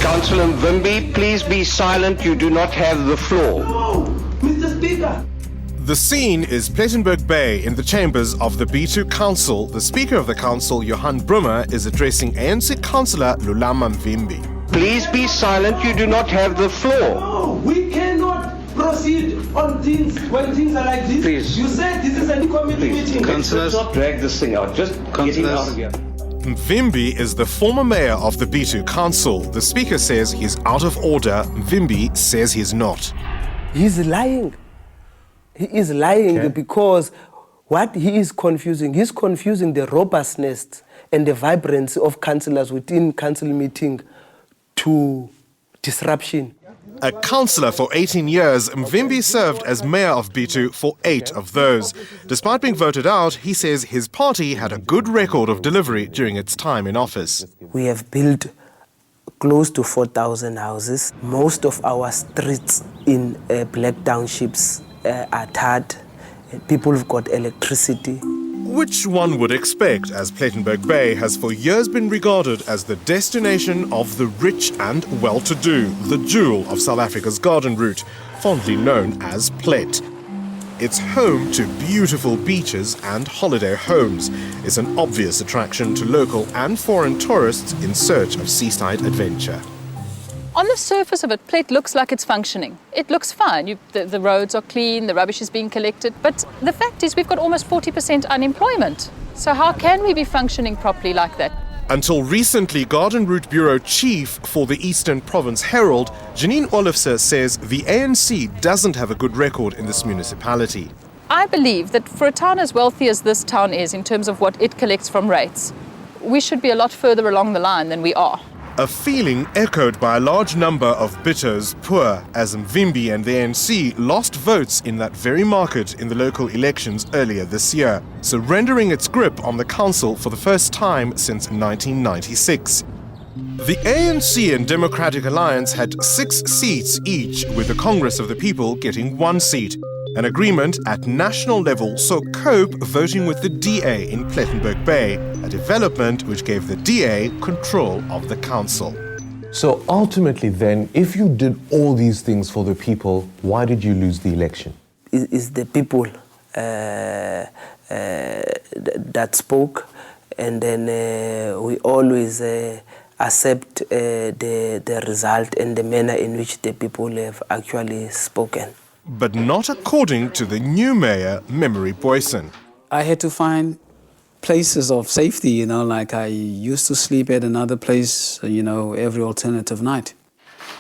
Councillor Mvimbi, please be silent. You do not have the floor. No, Mr. Speaker. The scene is Plettenberg Bay in the chambers of the B2 Council. The Speaker of the Council, Johan Brummer, is addressing ANC Councillor Lulama Mvimbi. Please be silent. You do not have the floor. No, we cannot proceed on things when things are like this. Please. You said this is a committee meeting. Let's not drag this thing out. Just get him out of here. Mvimbi is the former mayor of the B2 Council. The Speaker says he's out of order. Mvimbi says he's not. He's lying. He is lying because what he is confusing, he's confusing the robustness and the vibrancy of councillors within council meeting to disruption. A councillor for 18 years, Mvimbi served as mayor of B2 for 8 of those. Despite being voted out, he says his party had a good record of delivery during its time in office. We have built close to 4,000 houses. Most of our streets in black townships are tarred. People have got electricity. Which one would expect, as Plettenberg Bay has for years been regarded as the destination of the rich and well-to-do, the jewel of South Africa's garden route, fondly known as Plet. It's home to beautiful beaches and holiday homes. It's an obvious attraction to local and foreign tourists in search of seaside adventure. On the surface of it, Plet looks like it's functioning. It looks fine. The roads are clean, the rubbish is being collected. But the fact is we've got almost 40% unemployment. So how can we be functioning properly like that? Until recently, Garden Route Bureau Chief for the Eastern Province Herald, Janine Olofse, says the ANC doesn't have a good record in this municipality. I believe that for a town as wealthy as this town is in terms of what it collects from rates, we should be a lot further along the line than we are. A feeling echoed by a large number of bitters poor, as Mvimbi and the ANC lost votes in that very market in the local elections earlier this year, surrendering its grip on the council for the first time since 1996. The ANC and Democratic Alliance had 6 seats each, with the Congress of the People getting 1 seat. An agreement at national level saw COPE voting with the DA in Plettenberg Bay, a development which gave the DA control of the council. So ultimately then, if you did all these things for the people, why did you lose the election? It's the people that spoke, and then we always accept the result and the manner in which the people have actually spoken. But not according to the new mayor, Memory Booysen. I had to find places of safety, like I used to sleep at another place, every alternative night.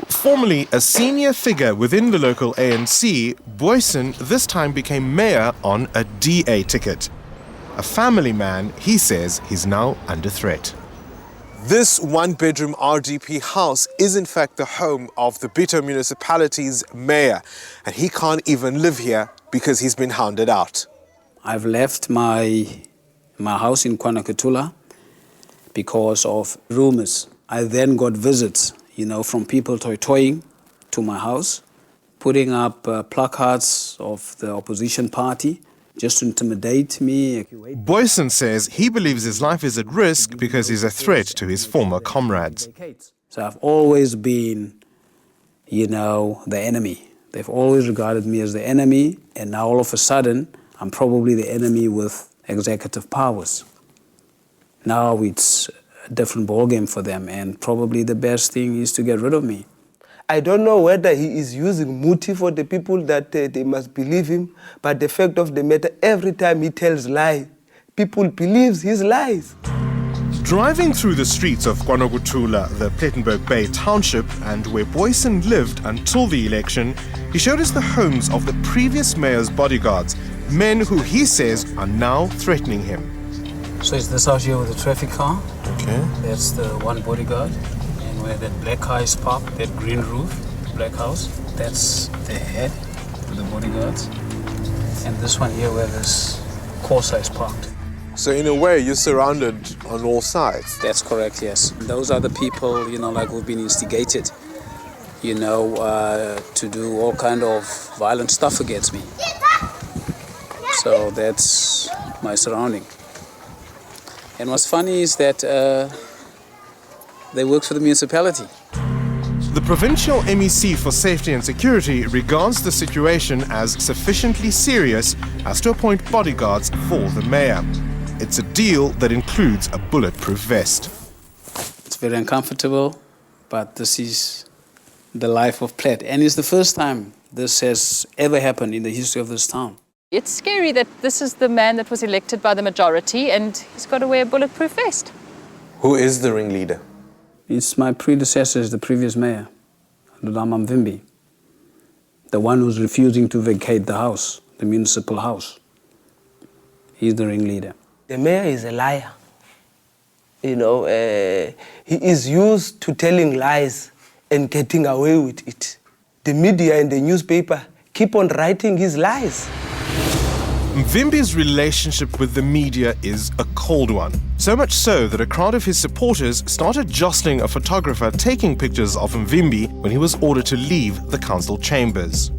Formerly a senior figure within the local ANC, Booysen this time became mayor on a DA ticket. A family man, he says he's now under threat. This one-bedroom RDP house is in fact the home of the Bito municipality's mayor, and he can't even live here because he's been hounded out. I've left my house in KwaNokuthula because of rumors. I then got visits, from people toying to my house, putting up placards of the opposition party, just to intimidate me. Booysen says he believes his life is at risk because he's a threat to his former comrades. So I've always been, the enemy. They've always regarded me as the enemy, and now all of a sudden, I'm probably the enemy with executive powers. Now it's a different ballgame for them, and probably the best thing is to get rid of me. I don't know whether he is using muti for the people that they must believe him, but the fact of the matter, every time he tells lies, people believe his lies. Driving through the streets of KwaNokuthula, the Plettenberg Bay township, and where Booysen lived until the election, he showed us the homes of the previous mayor's bodyguards, men who he says are now threatening him. So it's this house here with the traffic car. Okay. That's the one bodyguard. Where that black car is parked, that green roof, black house, that's the head of the bodyguards. And this one here where this Corsa is parked. So in a way, you're surrounded on all sides? That's correct, yes. Those are the people, who've been instigated, to do all kind of violent stuff against me. So that's my surrounding. And what's funny is that they work for the municipality. The provincial MEC for Safety and Security regards the situation as sufficiently serious as to appoint bodyguards for the mayor. It's a deal that includes a bulletproof vest. It's very uncomfortable, but this is the life of Plet. And it's the first time this has ever happened in the history of this town. It's scary that this is the man that was elected by the majority and he's got to wear a bulletproof vest. Who is the ringleader? It's my predecessor, the previous mayor, Lulama Mvimbi, the one who's refusing to vacate the house, the municipal house. He's the ringleader. The mayor is a liar. You know, he is used to telling lies and getting away with it. The media and the newspaper keep on writing his lies. Mvimbi's relationship with the media is a cold one. So much so that a crowd of his supporters started jostling a photographer taking pictures of Mvimbi when he was ordered to leave the council chambers.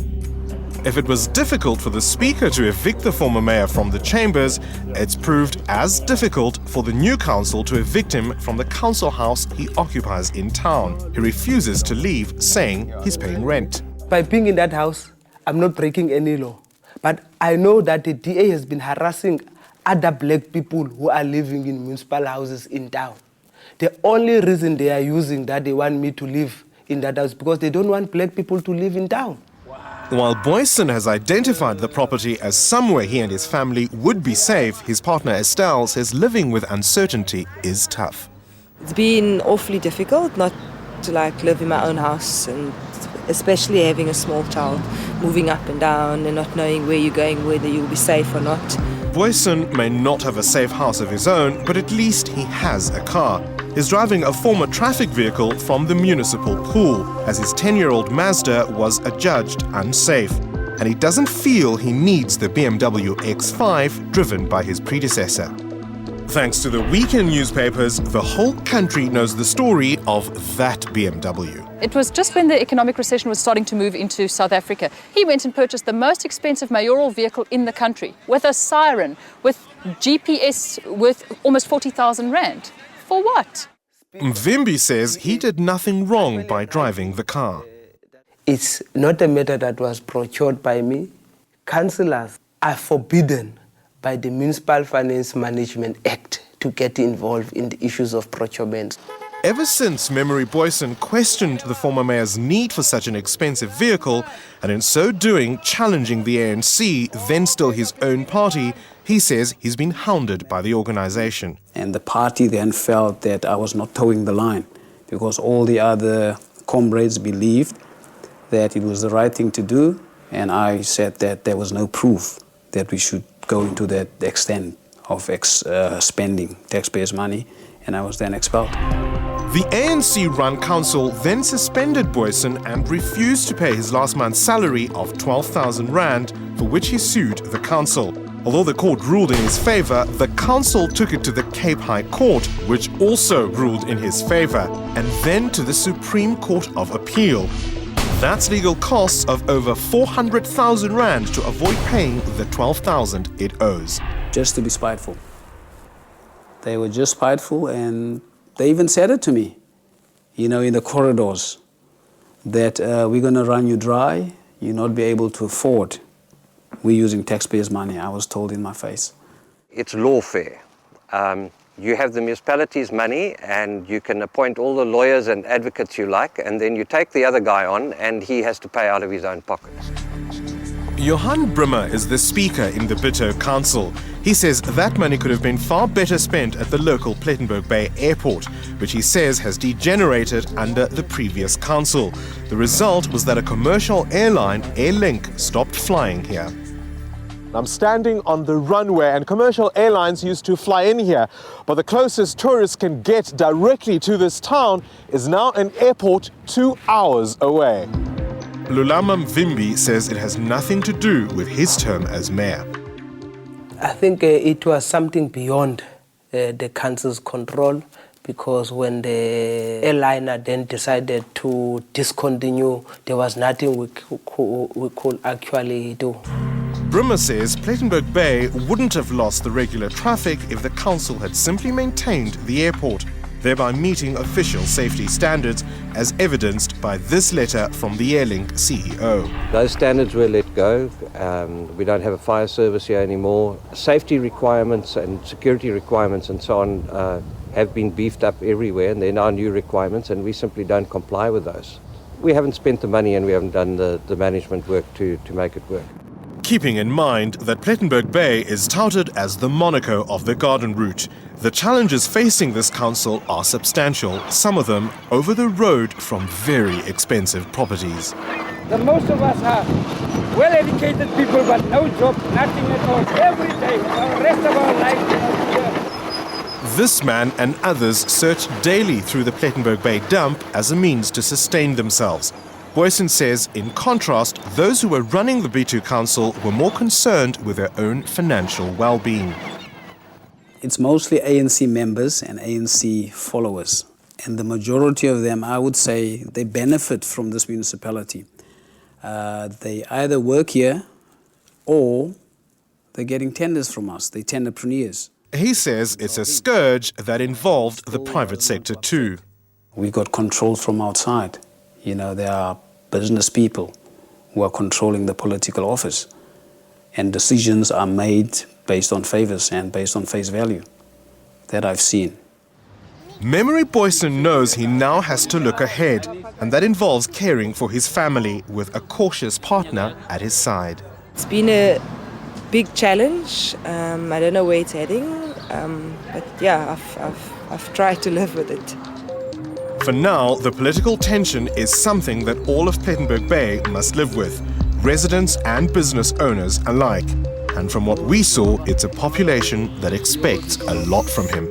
If it was difficult for the speaker to evict the former mayor from the chambers, it's proved as difficult for the new council to evict him from the council house he occupies in town. He refuses to leave, saying he's paying rent. By being in that house, I'm not breaking any law. But I know that the DA has been harassing other black people who are living in municipal houses in town. The only reason they are using that they want me to live in that house because they don't want black people to live in town. While Booysen has identified the property as somewhere he and his family would be safe, his partner Estelle says living with uncertainty is tough. It's been awfully difficult not to live in my own house, and especially having a small child, moving up and down and not knowing where you're going, whether you'll be safe or not. Booysen may not have a safe house of his own, but at least he has a car. He's driving a former traffic vehicle from the municipal pool, as his 10-year-old Mazda was adjudged unsafe. And he doesn't feel he needs the BMW X5 driven by his predecessor. Thanks to the weekend newspapers, the whole country knows the story of that BMW. It was just when the economic recession was starting to move into South Africa. He went and purchased the most expensive mayoral vehicle in the country, with a siren, with GPS, worth almost 40,000 rand. For what? Mvimbi says he did nothing wrong by driving the car. It's not a matter that was procured by me. Councillors are forbidden by the Municipal Finance Management Act to get involved in the issues of procurement. Ever since Memory Booysen questioned the former mayor's need for such an expensive vehicle, and in so doing challenging the ANC, then still his own party, he says he's been hounded by the organisation. And the party then felt that I was not towing the line because all the other comrades believed that it was the right thing to do, and I said that there was no proof that we should go into that extent of spending taxpayers' money, and I was then expelled. The ANC-run council then suspended Booysen and refused to pay his last month's salary of 12,000 rand, for which he sued the council. Although the court ruled in his favour, the council took it to the Cape High Court, which also ruled in his favour, and then to the Supreme Court of Appeal. That's legal costs of over 400,000 rand to avoid paying the 12,000 it owes. Just to be spiteful. They were just spiteful, and they even said it to me, in the corridors, that we're going to run you dry, you'll not be able to afford. We're using taxpayers' money, I was told in my face. It's lawfare. You have the municipality's money and you can appoint all the lawyers and advocates you like, and then you take the other guy on and he has to pay out of his own pocket. Johan Brimmer is the speaker in the Bito Council. He says that money could have been far better spent at the local Plettenberg Bay Airport, which he says has degenerated under the previous council. The result was that a commercial airline, Airlink, stopped flying here. I'm standing on the runway, and commercial airlines used to fly in here, but the closest tourists can get directly to this town is now an airport 2 hours away. Lulama Mvimbi says it has nothing to do with his term as mayor. I think it was something beyond the council's control, because when the airliner then decided to discontinue, there was nothing we could actually do. Brimmer says Plettenberg Bay wouldn't have lost the regular traffic if the council had simply maintained the airport. thereby meeting official safety standards, as evidenced by this letter from the Airlink CEO. Those standards were let go. We don't have a fire service here anymore. Safety requirements and security requirements and so on have been beefed up everywhere, and there are now new requirements, and we simply don't comply with those. We haven't spent the money and we haven't done the management work to make it work. Keeping in mind that Plettenberg Bay is touted as the Monaco of the garden route, the challenges facing this council are substantial, some of them over the road from very expensive properties. The most of us are well-educated people, but no job, nothing at all, every day, the rest of our life. This man and others search daily through the Plettenberg Bay dump as a means to sustain themselves. Booysen says, in contrast, those who were running the B2 Council were more concerned with their own financial well-being. It's mostly ANC members and ANC followers. And the majority of them, I would say, they benefit from this municipality. They either work here or they're getting tenders from us. They're tenderpreneurs. He says it's a scourge that involved the private sector too. We got control from outside. You know, there are business people who are controlling the political office. And decisions are made based on favors and based on face value. That I've seen. Memory Booysen knows he now has to look ahead, and that involves caring for his family with a cautious partner at his side. It's been a big challenge. I don't know where it's heading, but yeah, I've tried to live with it. For now, the political tension is something that all of Plettenberg Bay must live with, residents and business owners alike. And from what we saw, it's a population that expects a lot from him.